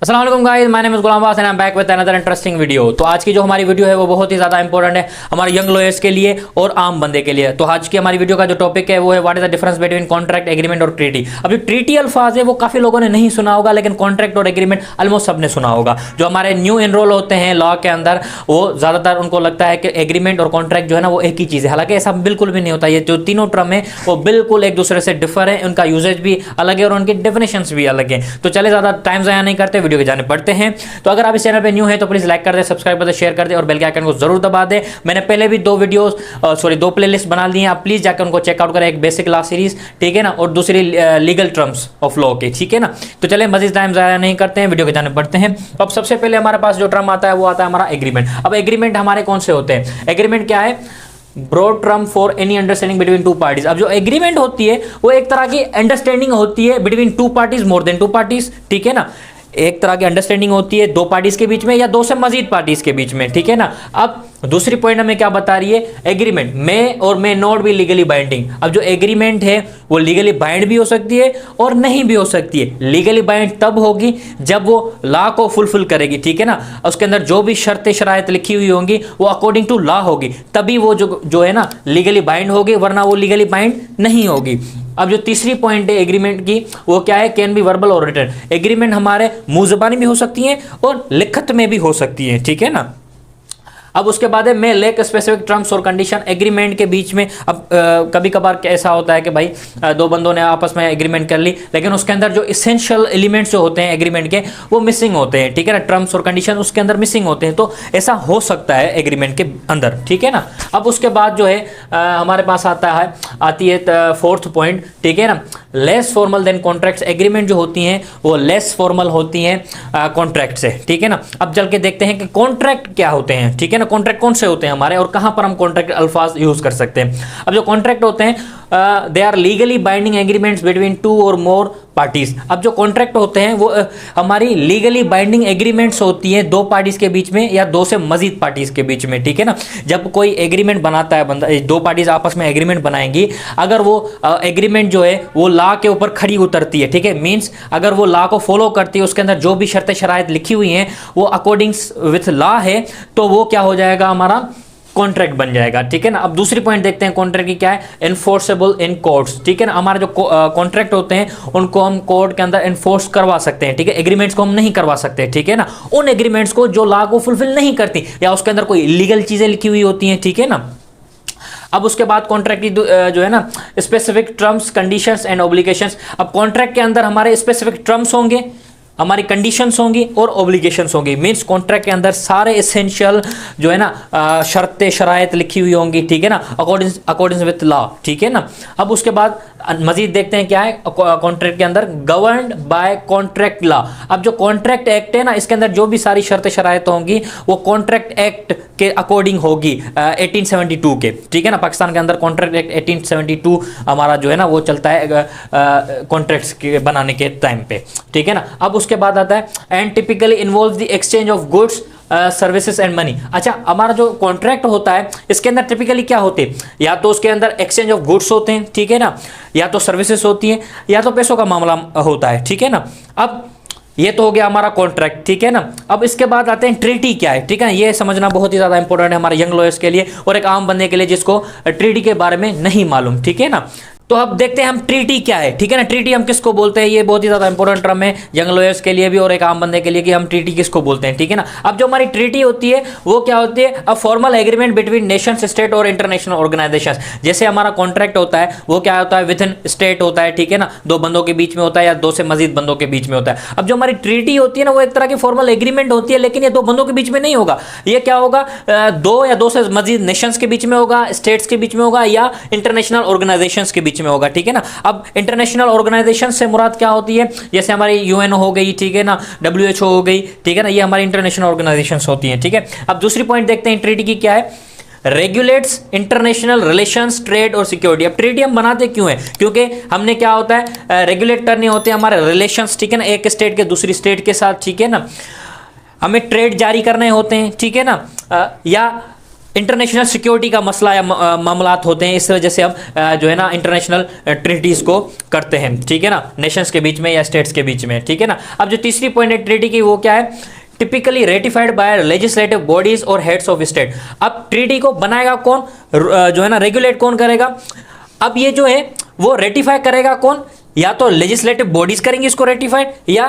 अस्सलाम वालेकुम guys, my name is Ghulam Abbas and I am back with another interesting video. तो आज की जो हमारी वीडियो है वो बहुत ही ज़्यादा इंपॉर्टेंट है हमारे यंग लॉयर्स के लिए और आम बंदे के लिए। तो आज की हमारी वीडियो का जो टॉपिक है वो है what is the difference between contract, agreement और ट्रीटी। अब जो ट्रीटी अल्फाज है वो काफ़ी लोगों ने नहीं सुना होगा, लेकिन कॉन्ट्रैक्ट और एग्रीमेंट ऑलमोस्ट सबने सुना होगा। जो हमारे न्यू एनरोल होते हैं लॉ के अंदर, वो ज़्यादातर उनको लगता है कि एग्रीमेंट और कॉन्ट्रैक्ट जो है ना वो एक ही चीज़ है, हालांकि ऐसा बिल्कुल भी नहीं होता। ये जो तीनों टर्म है वो बिल्कुल एक दूसरे से डिफर है, उनका यूजेज भी अलग है और उनकी डेफिनेशंस भी अलग है। तो चले ज़्यादा टाइम ज़ाया नहीं करते, वीडियो के जाने पड़ते हैं। तो अगर आप इस चैनल पे न्यू है तो प्लीज लाइक कर दे, सब्सक्राइब कर दे, शेयर कर दे और बेल के आइकन को जरूर दबा दे। मैंने पहले भी दो प्लेलिस्ट बना ली हैं, आप प्लीज जाकर उनको चेकआउट करें। एक बेसिक लॉ सीरीज, ठीक है ना, और दूसरी लीगल टर्म्स ऑफ लॉ की, ठीक है ना। तो चले मजीद टाइम ज़ाया नहीं करते हैं, वीडियो के जाने पड़ते हैं। अब सबसे पहले हमारे पास जो टर्म आता है वो आता है हमारा एग्रीमेंट। अब एग्रीमेंट हमारे कौन से होते हैं? एग्रीमेंट क्या है? Broad term for any understanding between two parties. अब जो एग्रीमेंट होती है वो एक तरह की अंडरस्टैंडिंग होती है between two parties, more than two parties, ठीक है ना। एक तरह की अंडरस्टैंडिंग होती है दो पार्टीज के बीच में या दो से मजीद पार्टीज के बीच में, ठीक है ना। अब दूसरी पॉइंट हमें क्या बता रही है? एग्रीमेंट में और may not be legally binding. अब जो एग्रीमेंट है वो लीगली बाइंड भी हो सकती है और नहीं भी हो सकती है। लीगली बाइंड तब होगी जब वो लॉ को फुलफिल करेगी, ठीक है ना। उसके अंदर जो भी शर्तें शरायत लिखी हुई होंगी वो अकॉर्डिंग टू लॉ होगी, तभी वो जो है ना लीगली बाइंड होगी, वरना वो लीगली बाइंड नहीं होगी। अब जो तीसरी पॉइंट है एग्रीमेंट की वो क्या है? कैन बी वर्बल और रिटन। एग्रीमेंट हमारे मुंह ज़बानी भी हो सकती है और लिखत में भी हो सकती है, ठीक है ना। अब उसके बाद है मे लेक स्पेसिफिक टर्म्स और कंडीशन। एग्रीमेंट के बीच में अब कभी कभार ऐसा होता है कि भाई दो बंदों ने आपस में एग्रीमेंट कर ली, लेकिन उसके अंदर जो इसेंशियल एलिमेंट्स जो होते हैं एग्रीमेंट के वो मिसिंग होते हैं, ठीक है ना। टर्म्स और कंडीशन उसके अंदर मिसिंग होते हैं, तो ऐसा हो सकता है एग्रीमेंट के अंदर, ठीक है ना। अब उसके बाद जो है हमारे पास आती है फोर्थ पॉइंट, ठीक है ना, less formal than contracts. Agreement जो होती हैं वो लेस फॉर्मल होती हैं कॉन्ट्रैक्ट से, ठीक है ना। अब चल के देखते हैं कि कॉन्ट्रैक्ट क्या होते हैं, ठीक है ना। कॉन्ट्रैक्ट कौन से होते हैं हमारे और कहां पर हम कॉन्ट्रैक्ट अल्फाज यूज कर सकते हैं? अब जो कॉन्ट्रैक्ट होते हैं they are legally binding agreements between two और मोर पार्टीज। अब जो कॉन्ट्रैक्ट होते हैं वो हमारी लीगली बाइंडिंग एग्रीमेंट्स होती है दो पार्टीज के बीच में या दो से मजीद पार्टीज के बीच में, ठीक है ना। जब कोई एग्रीमेंट बनाता है बंदा, दो पार्टीज आपस में एग्रीमेंट बनाएंगी, अगर वो एग्रीमेंट जो है वो लॉ के ऊपर खड़ी उतरती है, ठीक है, मींस अगर वो लॉ को फॉलो करती है, उसके अंदर जो भी शर्तें शरायत लिखी हुई हैं वो अकॉर्डिंग विथ लॉ है, तो वो क्या हो जाएगा? हमारा कॉन्ट्रैक्ट बन जाएगा, ठीक है ना। अब दूसरी पॉइंट देखते हैं कॉन्ट्रैक्ट की क्या है? एनफोर्सेबल इन कोर्ट्स, ठीक है ना। हमारे जो कॉन्ट्रैक्ट होते हैं उनको हम कोर्ट के अंदर एनफोर्स करवा सकते हैं, ठीक है। एग्रीमेंट्स को हम नहीं करवा सकते, ठीक है ना, उन एग्रीमेंट्स को जो लॉ को फुलफिल नहीं करती या उसके अंदर कोई इलीगल चीजें लिखी हुई होती हैं, ठीक है ना। अब उसके बाद कॉन्ट्रैक्ट की जो है ना specific terms, conditions and obligations. अब कॉन्ट्रैक्ट के अंदर हमारे स्पेसिफिक टर्म्स होंगे, हमारी कंडीशंस होंगी और ऑब्लिगेशंस होंगी। मींस कॉन्ट्रैक्ट के अंदर सारे एसेंशियल जो है ना शर्तें शरायत लिखी हुई होंगी, ठीक है ना, अकॉर्डिंग विथ लॉ, ठीक है ना। अब उसके बाद मजीद देखते हैं क्या है कॉन्ट्रैक्ट के अंदर? Governed bye contract law. अब जो कॉन्ट्रैक्ट एक्ट है ना इसके अंदर जो भी सारी शर्तें शरायत होंगी वो कॉन्ट्रैक्ट एक्ट के अकॉर्डिंग होगी 1872 के, ठीक है ना। पाकिस्तान के अंदर कॉन्ट्रैक्ट एक्ट 1872 हमारा जो है ना वो चलता है कॉन्ट्रैक्ट्स के बनाने के टाइम पे, ठीक है ना। अब उसके बाद आता है and typically involve the exchange of goods, services and money. अच्छा, हमारा जो कॉन्ट्रैक्ट होता है इसके अंदर टिपिकली क्या होते हैं? या तो उसके अंदर एक्सचेंज ऑफ गुड्स होते हैं, ठीक है ना, या तो सर्विसेज होती हैं, या तो पैसों का मामला होता है, ठीक है ना। अब ये तो हो गया हमारा कॉन्ट्रैक्ट, ठीक है ना। अब इसके बाद आते हैं ट्रीटी क्या है, ठीक है। ये समझना बहुत ही ज्यादा इंपॉर्टेंट है हमारे यंग लॉयर्स के लिए और एक आम बंदे के लिए जिसको ट्रीटी के बारे में नहीं मालूम, ठीक है ना। तो अब देखते हैं हम ट्रीटी क्या है, ठीक है ना। ट्रीटी हम किसको बोलते हैं? ये बहुत ही ज्यादा इंपॉर्टेंट टर्म है यंग लॉयर्स के लिए भी और एक आम बंदे के लिए कि हम ट्रीटी किसको बोलते हैं, ठीक है ना। अब जो हमारी ट्रीटी होती है वो क्या होती है? A formal agreement between Nations, state और इंटरनेशनल ऑर्गेनाइजेशंस। जैसे हमारा कॉन्ट्रैक्ट होता है वो क्या होता है? विद इन स्टेट होता है, ठीक है ना, दो बंदों के बीच में होता है या दो से मजीद बंदों के बीच में होता है। अब जो हमारी ट्रीटी होती है ना वो एक तरह की फॉर्मल एग्रीमेंट होती है, लेकिन ये दो बंदों के बीच में नहीं होगा। ये क्या होगा? दो या दो से मजीद नेशंस के बीच में होगा, स्टेट्स के बीच में होगा या इंटरनेशनल ऑर्गेनाइजेशंस के बीच में होगा, ठीक है ना। अब इंटरनेशनल ऑर्गेनाइजेशन से मुराद क्या होती है? जैसे हमारी यूएनओ हो गई, ठीक है ना, डब्ल्यूएचओ हो गई, ठीक है ना, ये हमारी इंटरनेशनल ऑर्गेनाइजेशंस होती हैं, ठीक है। अब दूसरी पॉइंट देखते हैं ट्रीटी की क्या है? रेगुलेट्स इंटरनेशनल रिलेशंस, ट्रेड और सिक्योरिटी। अब ट्रीटी हम बनाते क्यों है? क्योंकि हमने क्या होता है रेगुलेट करने होते हैं हमारे रिलेशंस, ठीक है ना, एक स्टेट के दूसरी स्टेट के साथ, ठीक है ना। हमें ट्रेड जारी करने होते हैं, ठीक है ना, या इंटरनेशनल सिक्योरिटी का मसला या मामलात होते हैं, इस वजह से हम जो है ना इंटरनेशनल ट्रीटीज को करते हैं, ठीक है ना, नेशंस के बीच में या स्टेट्स के बीच में, ठीक है ना। अब जो तीसरी पॉइंट है ट्रीटी की वो क्या है, typically ratified by legislative bodies और हेड्स ऑफ स्टेट। अब ट्रीटी को बनाएगा कौन, जो है ना रेगुलेट कौन करेगा। अब ये जो है वो रेटिफाई करेगा कौन, या तो लेजिस्लेटिव बॉडीज करेंगे इसको रेटिफाइड, या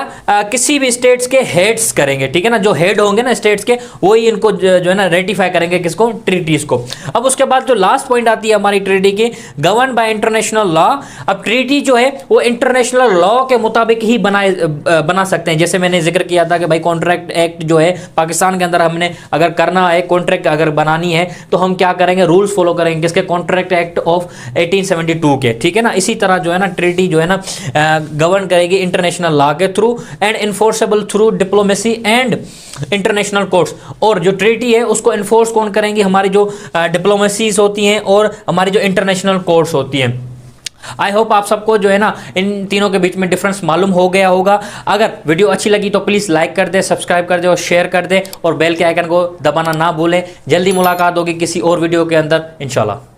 किसी भी स्टेट्स के हेड्स करेंगे, ठीक है ना, जो हेड होंगे ना स्टेट्स के वही इनको जो है ना रेटिफाई करेंगे किसको, ट्रीटीज को। अब उसके बाद जो लास्ट पॉइंट आती है हमारी ट्रीटी की, गवर्न बाय इंटरनेशनल लॉ। अब ट्रीटी जो है वो इंटरनेशनल लॉ के मुताबिक ही बना सकते हैं। जैसे मैंने जिक्र किया था कि भाई कॉन्ट्रैक्ट एक्ट जो है पाकिस्तान के अंदर हमने अगर करना है, कॉन्ट्रैक्ट अगर बनानी है तो हम क्या करेंगे, रूल्स फॉलो करेंगे किसके, कॉन्ट्रैक्ट एक्ट ऑफ 1872 के, ठीक है ना। इसी तरह जो है ना ट्रीटी जो है ना गवर्न करेगी इंटरनेशनल लॉ के through and enforceable through diplomacy and international courts. और जो ट्रीटी है उसको इन्फोर्स कौन करेंगी, हमारी जो डिप्लोमेसीज होती हैं और हमारी जो इंटरनेशनल कोर्ट्स होती हैं। आई होप आप सबको जो है ना इन तीनों के बीच में डिफरेंस मालूम हो गया होगा। अगर वीडियो अच्छी लगी तो प्लीज़ लाइक कर दे, सब्सक्राइब कर दे और शेयर कर दे और बेल के आइकन को दबाना ना भूलें। जल्दी मुलाकात होगी किसी और वीडियो के अंदर इंशाल्लाह।